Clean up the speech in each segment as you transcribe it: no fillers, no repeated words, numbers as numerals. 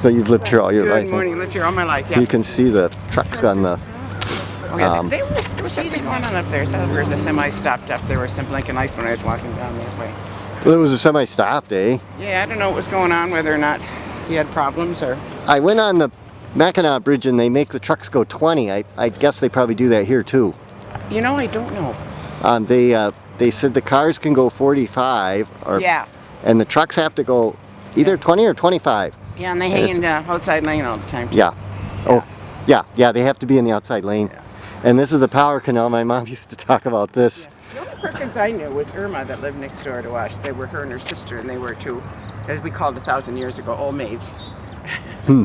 So you've lived here all your life? Good morning, lived here all my life, yeah. You can see the trucks on the... Oh, yeah, there was something going on up there. So there was a semi stopped up there with some blinking lights when I was walking down that way. Well, it was a semi-stopped, eh? Yeah, I don't know what was going on, whether or not he had problems or... I went on the Mackinac Bridge and they make the trucks go 20. I guess they probably do that here too. You know, I don't know. They said the cars can go 45, or Yeah. and the trucks have to go either 20 or 25. Yeah, and they hang in the outside lane all the time too. Yeah. Oh, yeah, they have to be in the outside lane. Yeah. And this is the Power Canal. My mom used to talk about this. Yeah. The only Perkins I knew was Irma that lived next door to us. They were her and her sister, and they were two, as we called 1,000 years ago, old maids. Hmm.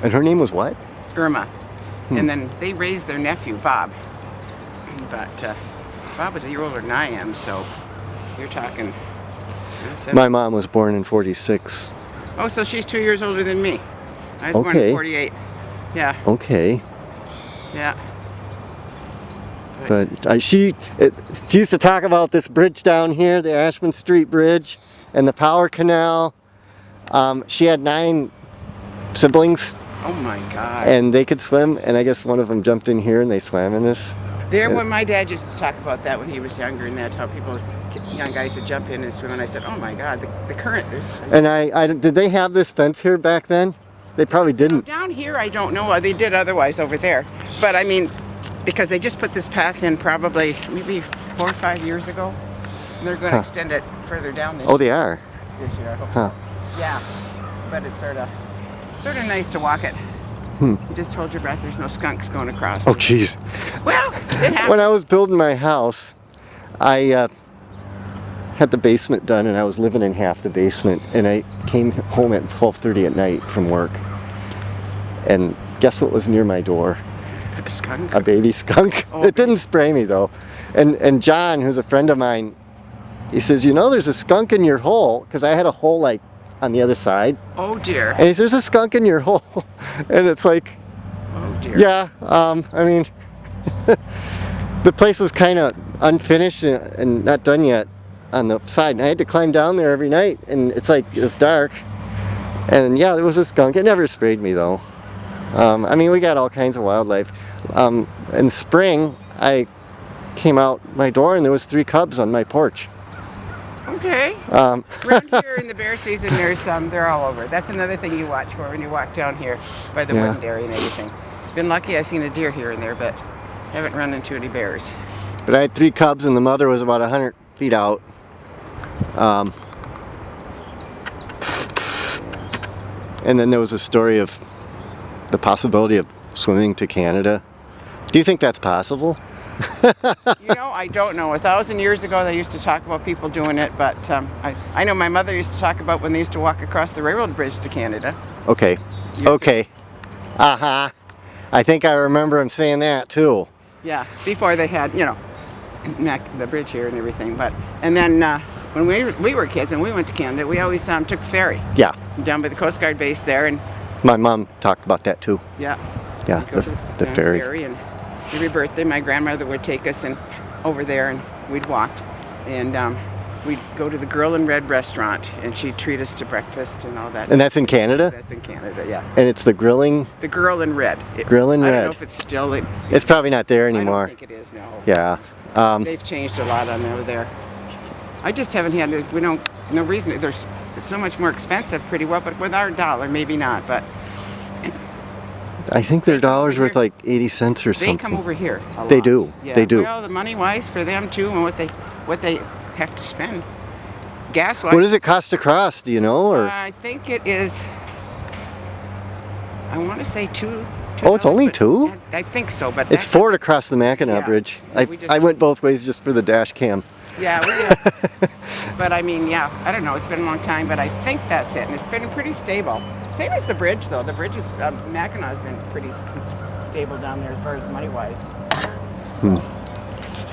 And her name was what? Irma. And then they raised their nephew, Bob. But Bob was a year older than I am, so you're talking... My mom was born in 46. Oh, so she's 2 years older than me. I was born in 48. Yeah. Okay. Yeah. But she used to talk about this bridge down here, the Ashman Street Bridge, and the Power Canal. She had 9 siblings. Oh my God. And they could swim, and I guess one of them jumped in here and they swam in this. There, when my dad used to talk about that when he was younger, and that's how people, young guys, would jump in and swim. And I said, "Oh my God, the current." And did they have this fence here back then? They probably didn't. Down here, I don't know. They did otherwise over there, but I mean, because they just put this path in probably maybe 4 or 5 years ago, and they're going to extend it further down this year. They are. This year, I hope so. Yeah, but it's sort of nice to walk it. You just hold your breath. There's no skunks going across. Oh, jeez. Well, it happens. When I was building my house, I had the basement done, and I was living in half the basement, and I came home at 12:30 at night from work, and guess what was near my door? A skunk? A baby skunk. Oh, it didn't spray me though. And John, who's a friend of mine, he says, "You know, there's a skunk in your hole," because I had a hole like on the other side. Oh dear. And he says, "There's a skunk in your hole," and it's like, oh dear. Yeah. I mean, the place was kind of unfinished and not done yet on the side, and I had to climb down there every night, and it's like, it was dark, and yeah, there was a skunk. It never sprayed me though. I mean, we got all kinds of wildlife. In spring, I came out my door and there was 3 cubs on my porch. Okay. Around here in the bear season, they're all over. That's another thing you watch for when you walk down here by the wooden dairy and everything. Been lucky I've seen a deer here and there, but haven't run into any bears. But I had 3 cubs and the mother was about 100 feet out. And then there was a story of the possibility of swimming to Canada. Do you think that's possible? You know, I don't know. 1,000 years ago, they used to talk about people doing it, but I know my mother used to talk about when they used to walk across the railroad bridge to Canada. Okay. Okay. Uh-huh. I think I remember him saying that too. Yeah, before they had, you know, the bridge here and everything. And then when we were kids and we went to Canada, we always took the ferry. Yeah. Down by the Coast Guard base there, and my mom talked about that too. Yeah. Yeah, the ferry. And every birthday, my grandmother would take us over there, and we'd walk, and we'd go to the Girl in Red restaurant, and she'd treat us to breakfast and all that. And that's in Canada? That's in Canada, yeah. And it's the grilling? The Girl in Red. Grill in Red. I don't know if it's still... It's probably not there anymore. I don't think it is, no. Yeah. They've changed a lot over there. I just haven't had... no reason. It's so much more expensive pretty well, but with our dollar, maybe not, but... I think their dollar's worth like 80 cents or something. They come over here a lot. They do. Yeah. They do. Well, the money-wise for them too, and what they have to spend. Gas-wise. What does it cost to cross? Do you know? Or I think it is. I want to say two. Oh, it's only 2? I think so, but it's 4 to cross the Mackinac Bridge. I went both ways just for the dash cam. Yeah, but I mean, yeah, I don't know. It's been a long time, but I think that's it, and it's been pretty stable. Same as the bridge, though. The bridge is Mackinac has been pretty stable down there as far as money-wise.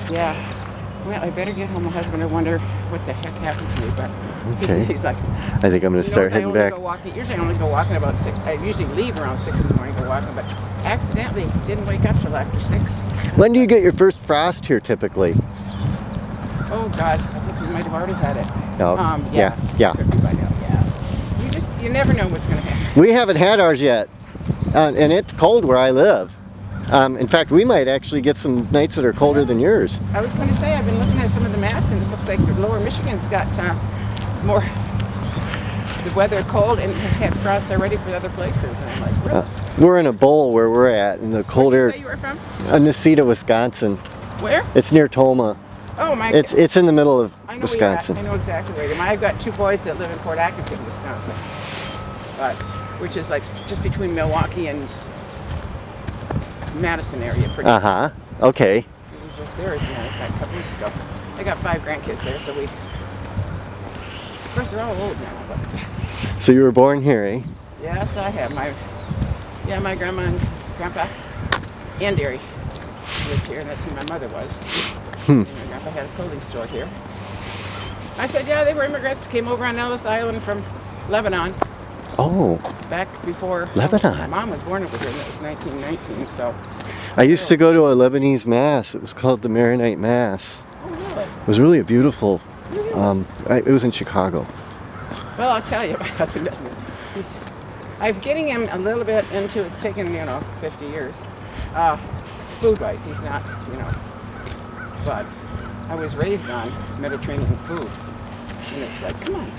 Yeah. Well, I better get home. My husband will wonder what the heck happened to me, but he's like, I think I'm going to start heading back. Usually I only go walking about 6. I usually leave around 6 in the morning to go walking, but accidentally didn't wake up till after 6. When do you get your first frost here typically? Oh God, I think we might have already had it. Oh, yeah. Could be by now, yeah. you never know what's going to happen. We haven't had ours yet, and it's cold where I live. In fact, we might actually get some nights that are colder than yours. I was going to say, I've been looking at some of the maps, and it looks like lower Michigan's got more the weather cold and had frost already for other places. And I'm like, really? We're in a bowl where we're at, in the cold air. Where did you say you were from? Necedah, Wisconsin. Where? It's near Toma. Oh my! It's in the middle of I know Wisconsin. Where you're at. I know exactly where you're. I've got two boys that live in Fort Atkinson, Wisconsin, which is like just between Milwaukee and Madison area. Pretty much. Okay. We were just there as a matter of fact a couple weeks ago. I got 5 grandkids there, so of course they're all old now. But So you were born here, eh? yes, I have. My grandma and grandpa and Derry lived here, and that's who my mother was. And my grandpa had a clothing store here. I said, yeah, they were immigrants, came over on Ellis Island from Lebanon. Oh. Back before Lebanon. My mom was born over here, and it was 1919, so. I used to go to a Lebanese mass. It was called the Maronite Mass. Oh, really? It was really a beautiful. It was in Chicago. Well, I'll tell you, my husband doesn't. I'm getting him a little bit into, it's taken, 50 years. Food-wise, he's not, but I was raised on Mediterranean food. And it's like, come on,